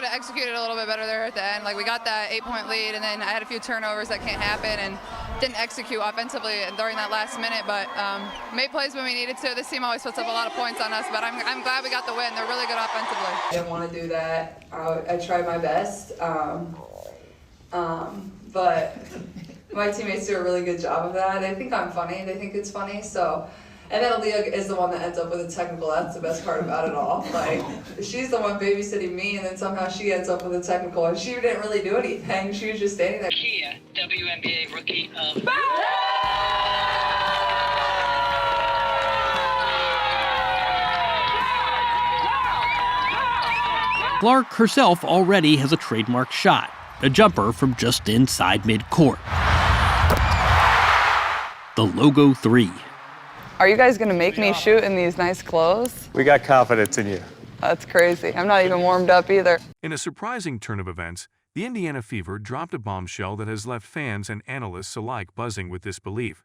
could have executed a little bit better there at the end. Like, we got that 8-point lead, and then I had a few turnovers that can't happen, and didn't execute offensively during that last minute, but made plays when we needed to. This team always puts up a lot of points on us, but I'm glad we got the win. They're really good offensively. I didn't want to do that. I tried my best, but my teammates do a really good job of that. They think I'm funny. They think it's funny, so. And then Aaliyah is the one that ends up with a technical. That's the best part about it all. Like, she's the one babysitting me, and then somehow she ends up with a technical. And she didn't really do anything. She was just standing there. Kia, WNBA Rookie of... Clark herself already has a trademark shot, a jumper from just inside midcourt. The Logo 3. Are you guys gonna make me shoot in these nice clothes? We got confidence in you. That's crazy. I'm not even warmed up either. In a surprising turn of events, the Indiana Fever dropped a bombshell that has left fans and analysts alike buzzing with disbelief.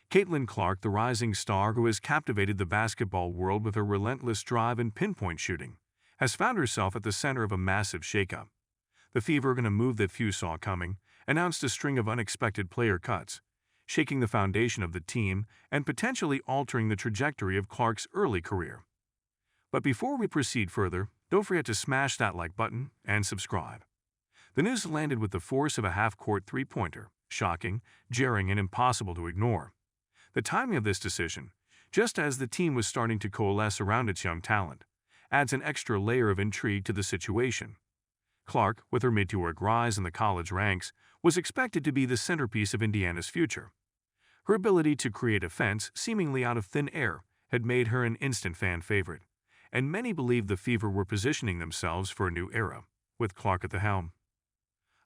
Caitlin Clark, the rising star who has captivated the basketball world with her relentless drive and pinpoint shooting, has found herself at the center of a massive shakeup. The Fever, in a move that few saw coming, announced a string of unexpected player cuts, shaking the foundation of the team and potentially altering the trajectory of Clark's early career. But before we proceed further, don't forget to smash that like button and subscribe. The news landed with the force of a half-court three-pointer, shocking, jarring, and impossible to ignore. The timing of this decision, just as the team was starting to coalesce around its young talent, adds an extra layer of intrigue to the situation. Clark, with her meteoric rise in the college ranks, was expected to be the centerpiece of Indiana's future. Her ability to create offense seemingly out of thin air had made her an instant fan favorite, and many believed the Fever were positioning themselves for a new era, with Clark at the helm.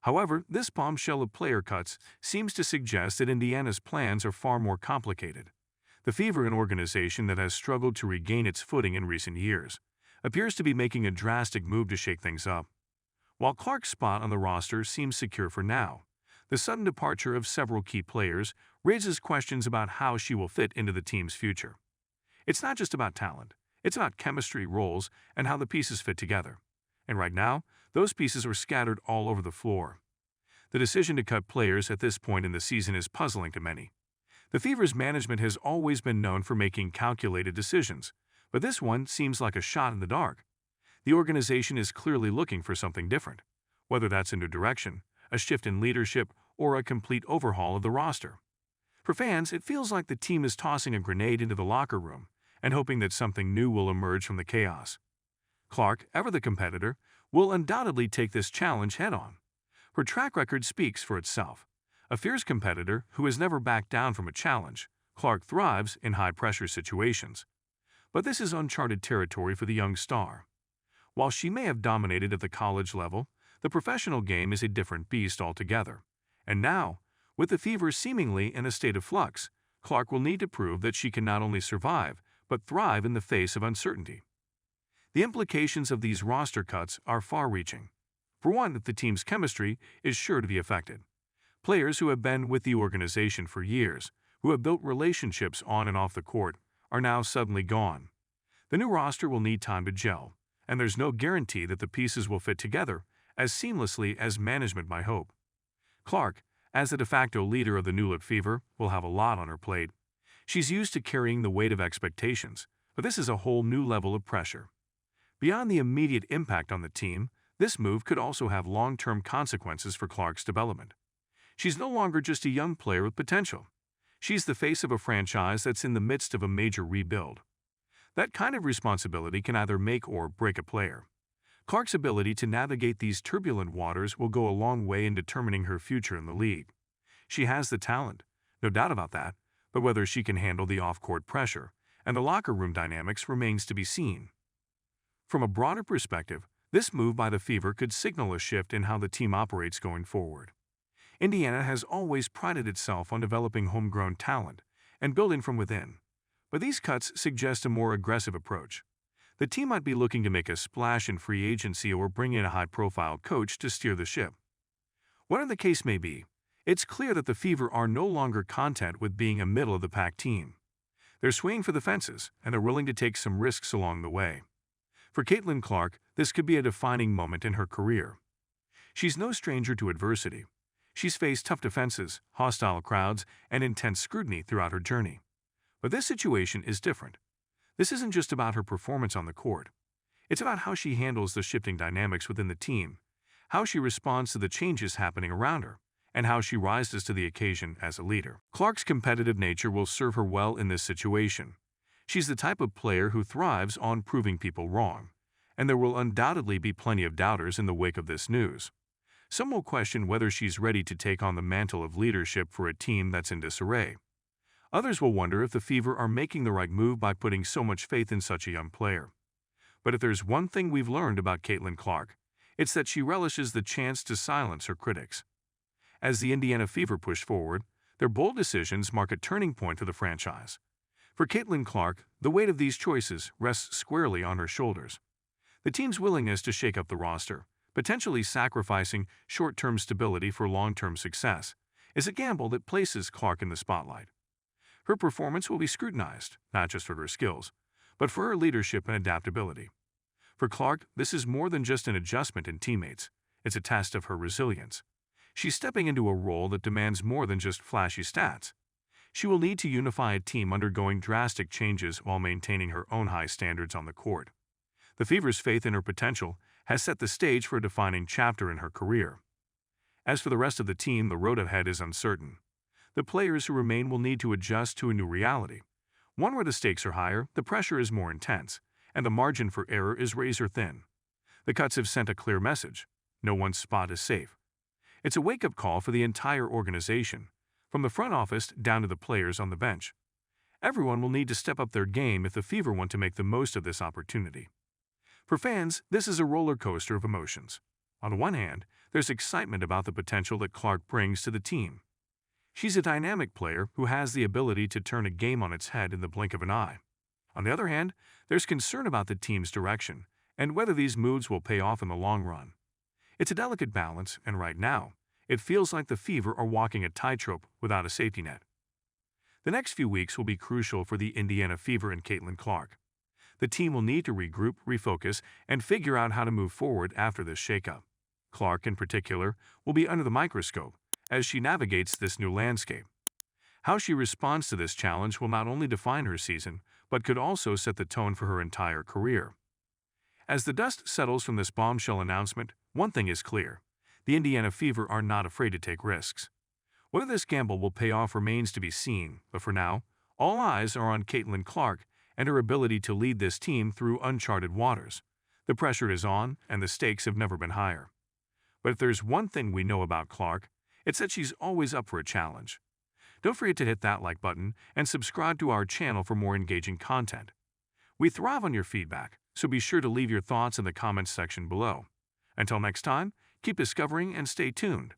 However, this bombshell of player cuts seems to suggest that Indiana's plans are far more complicated. The Fever, an organization that has struggled to regain its footing in recent years, appears to be making a drastic move to shake things up. While Clark's spot on the roster seems secure for now, the sudden departure of several key players raises questions about how she will fit into the team's future. It's not just about talent, it's about chemistry, roles, and how the pieces fit together. And right now, those pieces are scattered all over the floor. The decision to cut players at this point in the season is puzzling to many. The Fever's management has always been known for making calculated decisions, but this one seems like a shot in the dark. The organization is clearly looking for something different, whether that's a new direction, a shift in leadership, or a complete overhaul of the roster. For fans, it feels like the team is tossing a grenade into the locker room and hoping that something new will emerge from the chaos. Clark, ever the competitor, will undoubtedly take this challenge head-on. Her track record speaks for itself. A fierce competitor who has never backed down from a challenge, Clark thrives in high-pressure situations. But this is uncharted territory for the young star. While she may have dominated at the college level, the professional game is a different beast altogether. And now, with the Fever seemingly in a state of flux, Clark will need to prove that she can not only survive, but thrive in the face of uncertainty. The implications of these roster cuts are far-reaching. For one, the team's chemistry is sure to be affected. Players who have been with the organization for years, who have built relationships on and off the court, are now suddenly gone. The new roster will need time to gel, and there's no guarantee that the pieces will fit together as seamlessly as management might hope. Clark, as the de facto leader of the new-look Fever, will have a lot on her plate. She's used to carrying the weight of expectations, but this is a whole new level of pressure. Beyond the immediate impact on the team, this move could also have long-term consequences for Clark's development. She's no longer just a young player with potential. She's the face of a franchise that's in the midst of a major rebuild. That kind of responsibility can either make or break a player. Clark's ability to navigate these turbulent waters will go a long way in determining her future in the league. She has the talent, no doubt about that, but whether she can handle the off-court pressure and the locker room dynamics remains to be seen. From a broader perspective, this move by the Fever could signal a shift in how the team operates going forward. Indiana has always prided itself on developing homegrown talent and building from within, but these cuts suggest a more aggressive approach. The team might be looking to make a splash in free agency or bring in a high-profile coach to steer the ship. Whatever the case may be, it's clear that the Fever are no longer content with being a middle-of-the-pack team. They're swinging for the fences, and they're willing to take some risks along the way. For Caitlin Clark, this could be a defining moment in her career. She's no stranger to adversity. She's faced tough defenses, hostile crowds, and intense scrutiny throughout her journey. But this situation is different. This isn't just about her performance on the court. It's about how she handles the shifting dynamics within the team, how she responds to the changes happening around her, and how she rises to the occasion as a leader. Clark's competitive nature will serve her well in this situation. She's the type of player who thrives on proving people wrong, and there will undoubtedly be plenty of doubters in the wake of this news. Some will question whether she's ready to take on the mantle of leadership for a team that's in disarray. Others will wonder if the Fever are making the right move by putting so much faith in such a young player. But if there's one thing we've learned about Caitlin Clark, it's that she relishes the chance to silence her critics. As the Indiana Fever push forward, their bold decisions mark a turning point for the franchise. For Caitlin Clark, the weight of these choices rests squarely on her shoulders. The team's willingness to shake up the roster, potentially sacrificing short-term stability for long-term success, is a gamble that places Clark in the spotlight. Her performance will be scrutinized, not just for her skills, but for her leadership and adaptability. For Clark, this is more than just an adjustment in teammates. It's a test of her resilience. She's stepping into a role that demands more than just flashy stats. She will need to unify a team undergoing drastic changes while maintaining her own high standards on the court. The Fever's faith in her potential has set the stage for a defining chapter in her career. As for the rest of the team, the road ahead is uncertain. The players who remain will need to adjust to a new reality, one where the stakes are higher, the pressure is more intense, and the margin for error is razor thin. The cuts have sent a clear message: no one's spot is safe. It's a wake-up call for the entire organization, from the front office down to the players on the bench. Everyone will need to step up their game if the Fever want to make the most of this opportunity. For fans, this is a roller coaster of emotions. On one hand, there's excitement about the potential that Clark brings to the team. She's a dynamic player who has the ability to turn a game on its head in the blink of an eye. On the other hand, there's concern about the team's direction and whether these moves will pay off in the long run. It's a delicate balance, and right now, it feels like the Fever are walking a tightrope without a safety net. The next few weeks will be crucial for the Indiana Fever and Caitlin Clark. The team will need to regroup, refocus, and figure out how to move forward after this shakeup. Clark, in particular, will be under the microscope as she navigates this new landscape. How she responds to this challenge will not only define her season, but could also set the tone for her entire career. As the dust settles from this bombshell announcement, one thing is clear: the Indiana Fever are not afraid to take risks. Whether this gamble will pay off remains to be seen, but for now, all eyes are on Caitlin Clark and her ability to lead this team through uncharted waters. The pressure is on, and the stakes have never been higher. But if there's one thing we know about Clark, it's that she's always up for a challenge. Don't forget to hit that like button and subscribe to our channel for more engaging content. We thrive on your feedback, so be sure to leave your thoughts in the comments section below. Until next time, keep discovering and stay tuned.